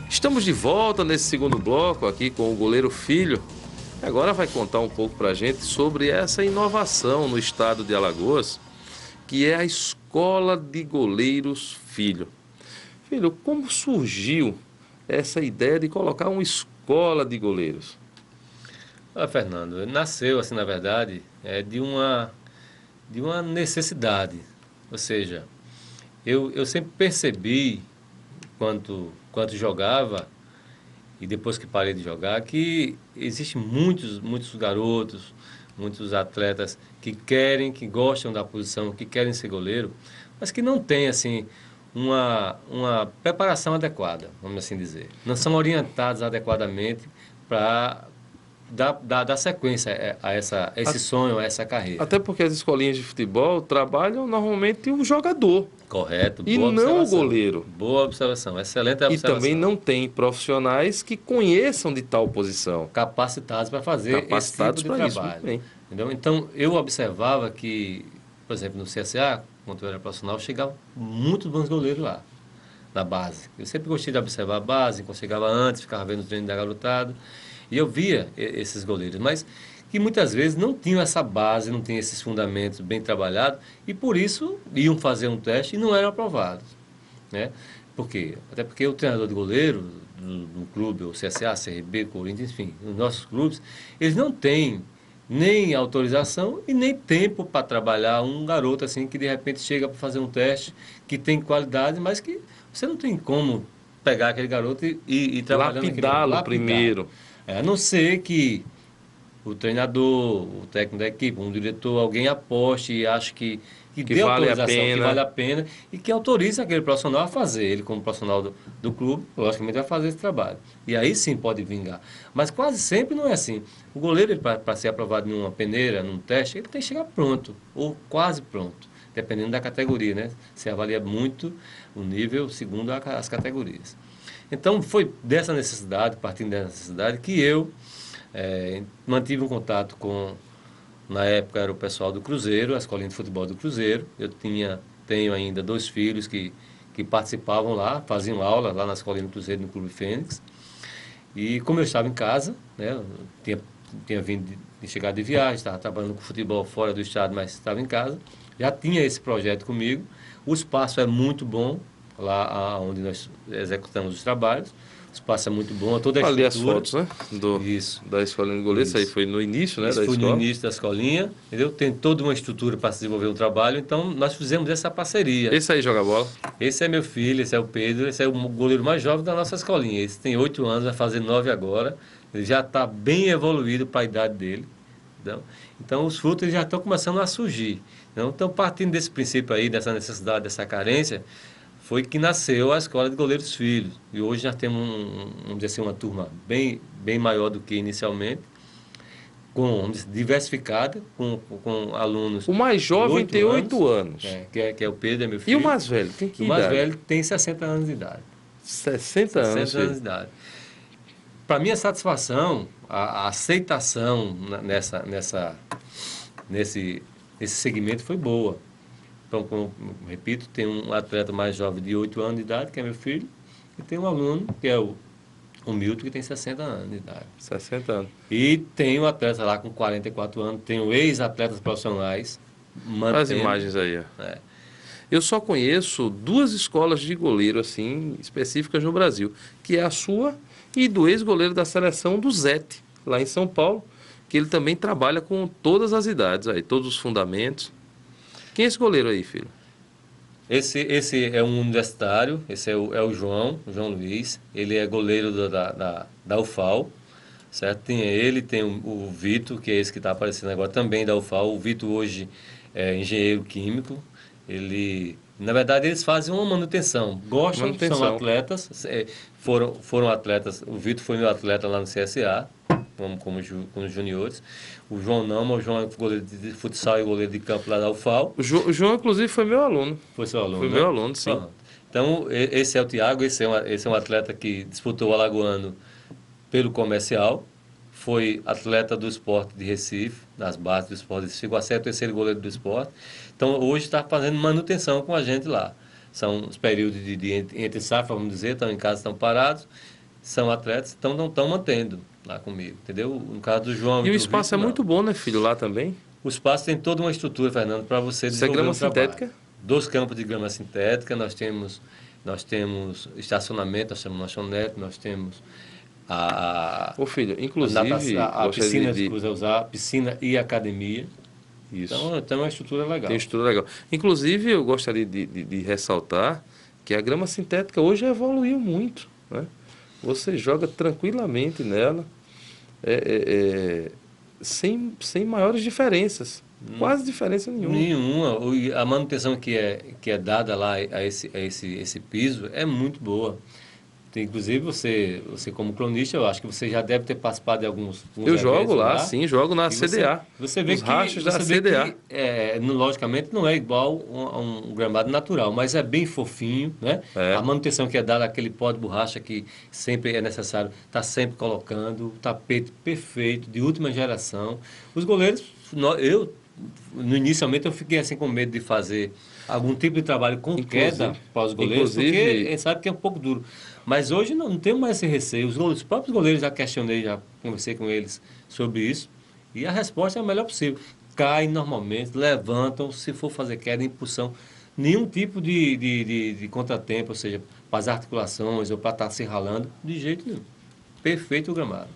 Estamos de volta nesse segundo bloco aqui com o goleiro Filho. Agora vai contar um pouco para a gente sobre essa inovação no estado de Alagoas, que é a Escola de Goleiros Filho. Filho, como surgiu essa ideia de colocar uma escola de goleiros? Fernando, nasceu assim, na verdade, de uma necessidade. Ou seja, eu sempre percebi, quando jogava, e depois que parei de jogar, que existem muitos garotos, muitos atletas que gostam da posição, que querem ser goleiro, mas que não têm, assim, uma preparação adequada, vamos assim dizer. Não são orientados adequadamente para dar sequência a esse sonho, a essa carreira. Até porque as escolinhas de futebol trabalham normalmente o jogador Correto, e boa não o observação. goleiro. Boa observação, excelente E também observação. não tem profissionais que conheçam de tal posição, Capacitados para fazer esse tipo capacitados de para isso. Muito trabalho. bem. Entendeu? Então, eu observava que, por exemplo, no CSA, quando eu era profissional, chegavam muitos bons goleiros lá, na base. Eu sempre gostei de observar a base, quando chegava antes, ficava vendo o treino da garotada, e eu via esses goleiros, mas que muitas vezes não tinham essa base, não tinham esses fundamentos bem trabalhados, e por isso iam fazer um teste e não eram aprovados, né? Por quê? Até porque o treinador de goleiro do clube, o CSA, CRB, Corinthians, enfim, os nossos clubes, eles não têm nem autorização e nem tempo para trabalhar um garoto assim que de repente chega para fazer um teste, que tem qualidade, mas que você não tem como pegar aquele garoto e ir trabalhando naquele garoto, Lapidá-lo lapidar. primeiro, A não ser que o treinador, o técnico da equipe, um diretor, alguém aposte e ache que que dê vale a autorização, que vale pena. a pena e que autorize aquele profissional a fazer. Ele, como profissional do clube, logicamente vai fazer esse trabalho. E aí sim pode vingar. Mas quase sempre não é assim. O goleiro, para ser aprovado numa peneira, num teste, ele tem que chegar pronto, ou quase pronto, dependendo da categoria, né? Se avalia muito o nível segundo as categorias. Então, foi dessa necessidade, partindo dessa necessidade, que eu mantive um contato com, na época era o pessoal do Cruzeiro, a escolinha de futebol do Cruzeiro. Tenho ainda dois filhos que participavam lá, faziam aula lá na escolinha do Cruzeiro, no Clube Fênix. E como eu estava em casa, né, eu tinha vindo de chegar de viagem, estava trabalhando com futebol fora do estado, mas estava em casa, já tinha esse projeto comigo. O espaço é muito bom, lá onde nós executamos os trabalhos. O espaço é muito bom, toda a Ali as estrutura. fotos, né? Isso. Da escolinha de goleiro. Isso aí Isso. foi no início, né, Isso da foi no escola. início da escolinha, entendeu? Tem toda uma estrutura para se desenvolver um trabalho, então nós fizemos essa parceria. Esse aí joga bola. Esse é meu filho, esse é o Pedro, esse é o goleiro mais jovem da nossa escolinha. Esse tem 8 anos, vai fazer 9 agora. Ele já está bem evoluído para a idade dele. Entendeu? Então os frutos já estão começando a surgir. Então, partindo desse princípio aí, dessa necessidade, dessa carência, foi que nasceu a Escola de Goleiros Filhos. E hoje nós temos, vamos dizer assim, uma turma bem maior do que inicialmente, vamos dizer, diversificada, com alunos O mais de jovem 8 tem anos, 8 anos. que é o Pedro, é meu E o filho. mais velho tem E que o mais idade? velho tem 60 anos de idade. 60 anos, 60 anos filho. de idade. Para minha satisfação, a aceitação nesse segmento foi boa. Então, como repito, tem um atleta mais jovem de 8 anos de idade, que é meu filho, e tem um aluno, que é o Milton, que tem 60 anos de idade. 60 anos. E tem um atleta lá com 44 anos, tem ex-atletas profissionais, Olha as mantendo. imagens aí, ó. É, Eu só conheço duas escolas de goleiro, assim, específicas no Brasil, que é a sua e do ex-goleiro da seleção do Zete, lá em São Paulo, que ele também trabalha com todas as idades aí, todos os fundamentos. Quem é esse goleiro aí, filho? esse é um universitário, esse é o João Luiz, ele é goleiro da UFAL, certo? Tem ele, tem o Vitor, que é esse que está aparecendo agora, também da UFAL. O Vitor hoje é engenheiro químico, na verdade, eles fazem uma manutenção, gostam, são Manutenção. atletas, foram atletas, o Vitor foi meu atleta lá no CSA, como os juniores. O João não, mas o João é goleiro de futsal e goleiro de campo lá da UFAL. O João, inclusive, foi meu aluno. Foi seu aluno, Foi né? meu aluno, sim. Pronto. Então, esse é o Thiago, esse é um atleta que disputou o Alagoano pelo comercial, foi atleta do esporte de Recife, nas bases do esporte de Recife, chegou a ser o terceiro goleiro do esporte. Então, hoje está fazendo manutenção com a gente lá. São os períodos de entre safra, vamos dizer, estão em casa, estão parados. são atletas, não estão mantendo lá comigo, entendeu? No caso do João E e o do espaço é Vitor, não. muito bom, né, filho, lá também? O espaço tem toda uma estrutura, Fernando, para você Isso é desenvolver grama um trabalho. sintética? 2 campos de grama sintética, nós temos estacionamento, nós temos lanchonete, nós temos a, Ô, filho, a, inclusive, a gostaria piscina, de... desculpa, usar piscina e academia. Isso. Então, tem uma estrutura Tem legal. estudo legal. Inclusive, eu gostaria de ressaltar que a grama sintética hoje evoluiu muito, né? Você joga tranquilamente nela, é, sem maiores diferenças. Quase diferença nenhuma. Nenhuma. A manutenção que é dada lá a esse piso é muito boa. Inclusive, você como cronista, eu acho que você já deve ter participado de alguns Eu jogo eventos lá, lá. sim, jogo na E você, CDA. você vê Os que, rachos da você vê CDA. que logicamente, não é igual a um gramado natural, mas é bem fofinho, né? A É. manutenção que é dada àquele pó de borracha que sempre é necessário, está sempre colocando, o tapete perfeito, de última geração. Os goleiros, inicialmente eu fiquei assim com medo de fazer algum tipo de trabalho com queda Inclusive, para os goleiros, porque inclusive, sabe que é um pouco duro. Mas hoje não tenho mais esse receio. Os próprios goleiros já questionei, já conversei com eles sobre isso. E a resposta é a melhor possível. Caem normalmente, levantam, se for fazer queda, impulsão. Nenhum tipo de contratempo, ou seja, para as articulações ou para estar se ralando, de jeito nenhum. Perfeito o gramado.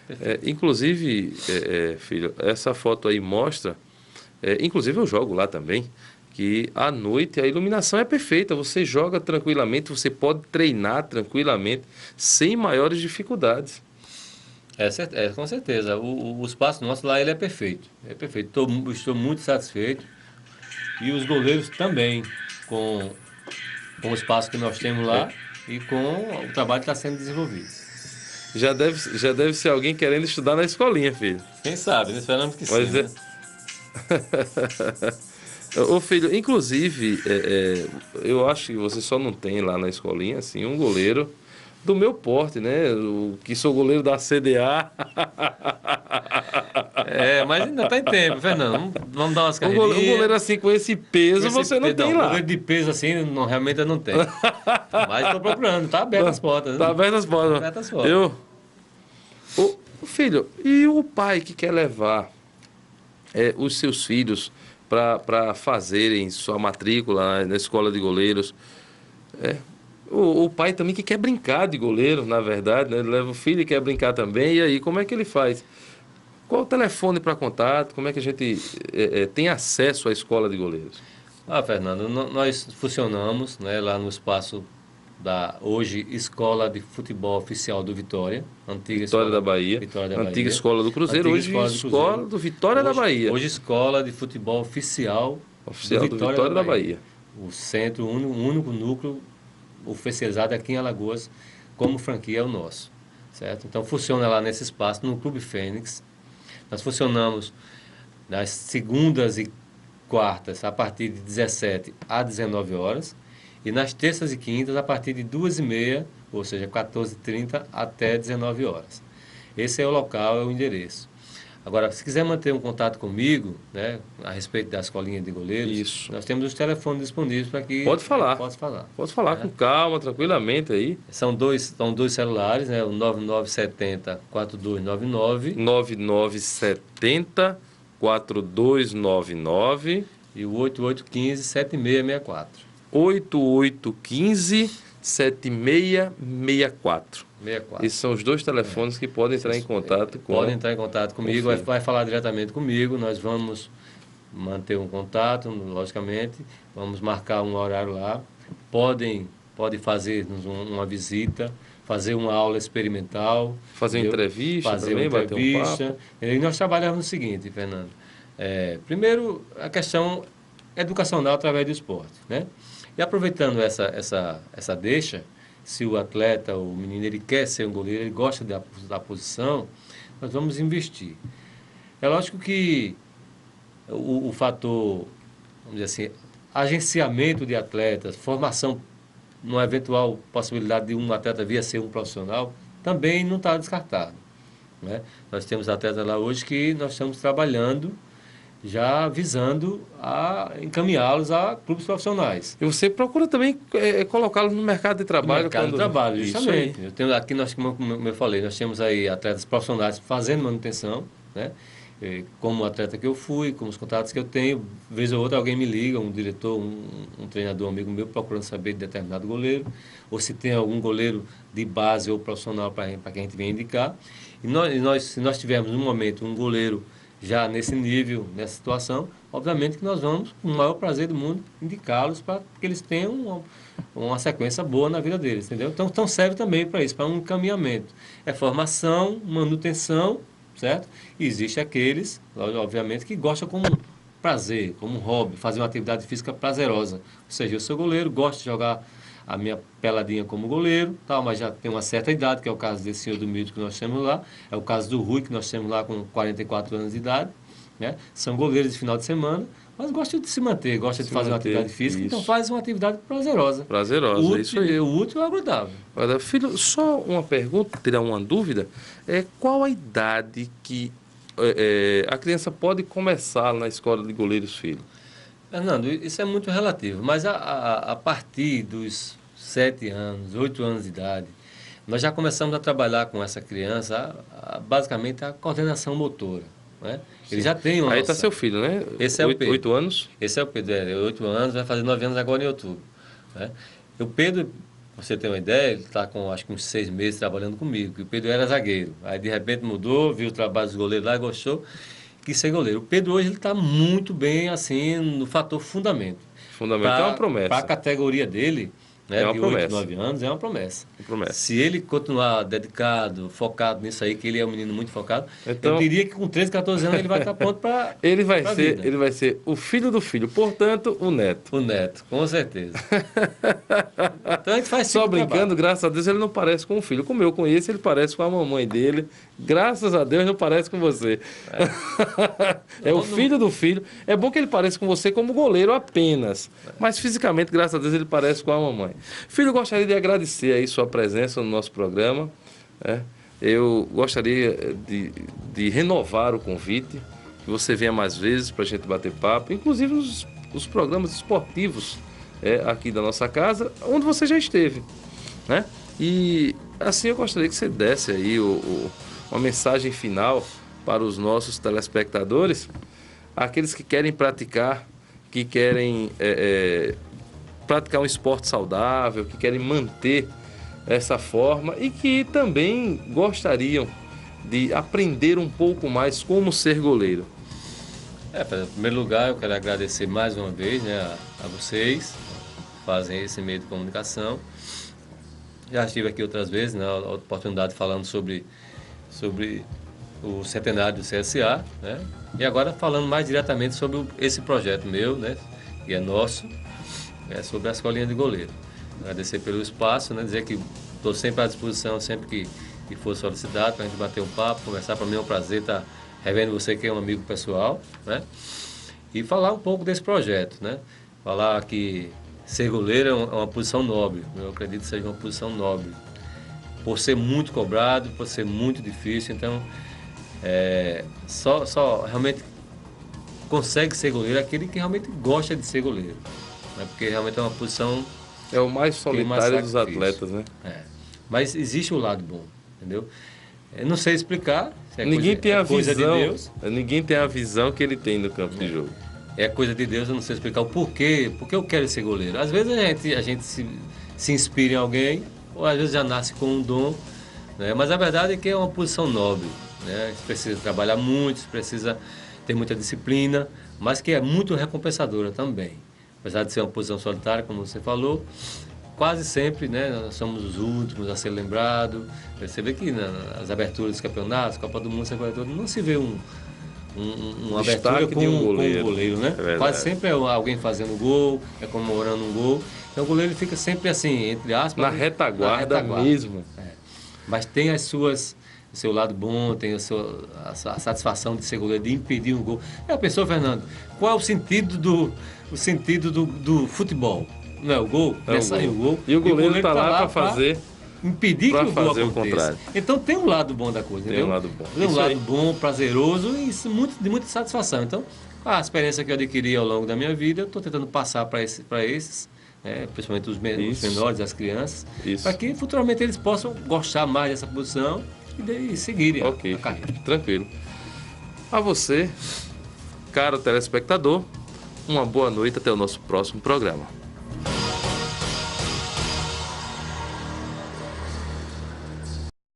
Perfeito. inclusive, filho, essa foto aí mostra, inclusive eu jogo lá também, que à noite a iluminação é perfeita. Você joga tranquilamente, você pode treinar tranquilamente, sem maiores dificuldades. Com certeza. O espaço nosso lá ele é perfeito. É perfeito. Estou muito satisfeito. E os goleiros também, com o espaço que nós temos É, lá e com o trabalho que está sendo desenvolvido. já deve ser alguém querendo estudar na escolinha, filho. Quem sabe, né? Esperamos que sim, Mas né? ô filho, inclusive, eu acho que você só não tem lá na escolinha, assim, um goleiro do meu porte, né? O que sou goleiro da CDA. Mas ainda está em tempo, Fernando. Vamos dar umas Um carreirinhas. goleiro assim com esse peso você não tem lá. Goleiro de peso assim, não, realmente eu não tenho. Mas estou procurando, tá aberto as portas, Tá né? aberto as Tá portas. aberto as portas. Ô, filho, e o pai que quer levar os seus filhos para fazerem sua matrícula na escola de goleiros? O pai também que quer brincar de goleiro, na verdade, né? Ele leva o filho e quer brincar também. E aí, como é que ele faz? Qual o telefone para contato? Como é que a gente tem acesso à escola de goleiros? Fernando, nós funcionamos, né, lá no espaço da hoje Escola de Futebol Oficial do Vitória, antiga Vitória da escola Bahia, Vitória da antiga Bahia, escola do Cruzeiro, antiga hoje escola do escola Cruzeiro, do Vitória da Bahia, hoje Escola de Futebol Oficial do oficial do Vitória da Vitória da Bahia. Bahia. O centro, o único núcleo oficializado aqui em Alagoas como franquia é o nosso, certo? Então funciona lá nesse espaço, no Clube Fênix. Nós funcionamos nas segundas e quartas a partir de 17 a 19 horas e nas terças e quintas a partir de 2h30, ou seja, 14h30 até 19 horas. Esse é o local, é o endereço. Agora, se quiser manter um contato comigo, né, a respeito da escolinha de goleiros, Isso. nós temos os telefones disponíveis para que Pode falar. possa falar. Pode falar com calma, tranquilamente aí. São dois celulares, né, o 9970-4299 9970-4299 e o 8815-7664. 8815-7664. 64. Esses são os dois telefones que podem entrar em contato com Podem entrar em contato comigo, filho. vai falar diretamente comigo, nós vamos manter um contato, logicamente, vamos marcar um horário lá, podem fazer uma visita, fazer uma aula experimental, Fazer uma entendeu? entrevista Fazer também, uma bater um entrevista. papo. E nós trabalhamos no seguinte, Fernando, primeiro a questão educacional através do esporte, né? E aproveitando essa deixa, se o atleta, o menino, ele quer ser um goleiro, ele gosta da posição, nós vamos investir. É lógico que o fator, vamos dizer assim, agenciamento de atletas, formação, numa eventual possibilidade de um atleta vir a ser um profissional, também não está descartado, né? Nós temos atletas lá hoje que nós estamos trabalhando já visando a encaminhá-los a clubes profissionais. E você procura também colocá-los no mercado de trabalho. No mercado de trabalho, Isso justamente. aí. Eu tenho, aqui nós, como eu falei, nós temos aí atletas profissionais fazendo manutenção, né? Como atleta que eu fui, como os contatos que eu tenho, vez ou outra alguém me liga, um diretor, um treinador, um amigo meu, procurando saber de determinado goleiro, ou se tem algum goleiro de base ou profissional para que a gente venha indicar. Se nós tivermos no momento um goleiro já nesse nível, nessa situação, obviamente que nós vamos, com o maior prazer do mundo, indicá-los para que eles tenham uma sequência boa na vida deles, entendeu? Então serve também para isso, para um encaminhamento. É formação, manutenção, certo? E existe aqueles, obviamente, que gostam como prazer, como hobby, fazer uma atividade física prazerosa. Ou seja, eu sou goleiro, gosto de jogar a minha peladinha como goleiro, tal, mas já tem uma certa idade, que é o caso desse senhor do Milton que nós temos lá, é o caso do Rui, que nós temos lá com 44 anos de idade, né? São goleiros de final de semana, mas gostam de se manter, gostam de fazer uma atividade física, então faz uma atividade prazerosa. Prazerosa, útil, é isso aí. O útil é agradável. Olha, filho, só uma pergunta, tirar uma dúvida, qual a idade que a criança pode começar na escola de goleiros, filho? Fernando, isso é muito relativo, mas a partir dos 7 anos, 8 anos de idade, nós já começamos a trabalhar com essa criança, basicamente, a coordenação motora. Né? Ele já tem uma Aí está seu filho, né? Esse é o Pedro. 8 anos? Esse é o Pedro, 8 anos, vai fazer 9 anos agora em outubro. Né? O Pedro, pra você ter uma ideia, ele está com acho que uns 6 meses trabalhando comigo, e o Pedro era zagueiro. Aí de repente mudou, viu o trabalho dos goleiros lá, gostou, quis ser goleiro. O Pedro hoje ele está muito bem assim no fator fundamento. Fundamento é uma promessa. Para a categoria dele, né, de 8, 9 anos, é uma promessa. Se ele continuar dedicado, focado nisso aí, que ele é um menino muito focado, então, eu diria que com 13, 14 anos ele vai estar pronto para ele vai ser o filho do filho, portanto, o neto. O neto, com certeza. Então a gente faz só brincando, trabalho. Graças a Deus ele não parece com o filho. Como eu conheço, ele parece com a mamãe dele. Graças a Deus não parece com você. É o filho do filho. É bom que ele pareça com você como goleiro apenas. Mas fisicamente, graças a Deus, ele parece com a mamãe. Filho, gostaria de agradecer aí sua presença no nosso programa. Eu gostaria de renovar o convite, que você venha mais vezes para a gente bater papo, inclusive os programas esportivos aqui da nossa casa, onde você já esteve. Né? E assim eu gostaria que você desse aí uma mensagem final para os nossos telespectadores, aqueles que querem praticar, que querem praticar um esporte saudável, que querem manter essa forma e que também gostariam de aprender um pouco mais como ser goleiro. Em primeiro lugar, eu quero agradecer mais uma vez, né, a vocês que fazem esse meio de comunicação. Já estive aqui outras vezes, né, a oportunidade falando sobre o centenário do CSA, né, e agora falando mais diretamente sobre esse projeto meu, né, que é nosso, sobre a escolinha de goleiro. Agradecer pelo espaço, né, dizer que estou sempre à disposição, sempre que for solicitado, para a gente bater um papo, conversar. Para mim é um prazer estar revendo você, que é um amigo pessoal, né, e falar um pouco desse projeto, né, falar que ser goleiro é uma posição nobre, eu acredito que seja uma posição nobre, por ser muito cobrado, por ser muito difícil. Então, só realmente consegue ser goleiro aquele que realmente gosta de ser goleiro, né? Porque realmente é uma posição... É o mais solitário dos atletas, né? Mas existe um lado bom, entendeu? Eu não sei explicar, se ninguém tem a coisa visão, de Deus. Ninguém tem a visão que ele tem no campo de jogo. É coisa de Deus, eu não sei explicar o porquê, porque eu quero ser goleiro. Às vezes a gente se inspira em alguém, ou às vezes já nasce com um dom, né? Mas a verdade é que é uma posição nobre, né? A gente precisa trabalhar muito, precisa ter muita disciplina, mas que é muito recompensadora também. Apesar de ser uma posição solitária, como você falou, quase sempre, né, nós somos os últimos a ser lembrados. Você vê que nas aberturas dos campeonatos, Copa do Mundo, não se vê uma abertura com um goleiro, né? Quase sempre é alguém fazendo gol, comemorando um gol. Então o goleiro fica sempre assim, entre aspas... Na retaguarda mesmo. Mas tem o seu lado bom, tem a satisfação de ser goleiro, de impedir um gol. A pessoa, Fernando, qual é o sentido do futebol? Não é o gol? Sair o gol. E o goleiro está lá para fazer... Impedir que o gol aconteça. Então tem um lado bom da coisa, entendeu? Tem um lado bom. Tem um lado bom, prazeroso e de muita satisfação. Então, A experiência que eu adquiri ao longo da minha vida, eu estou tentando passar para esses, principalmente os menores, as crianças, para que futuramente eles possam gostar mais dessa posição e seguirem a carreira. Tranquilo. A você, caro telespectador, uma boa noite, até o nosso próximo programa.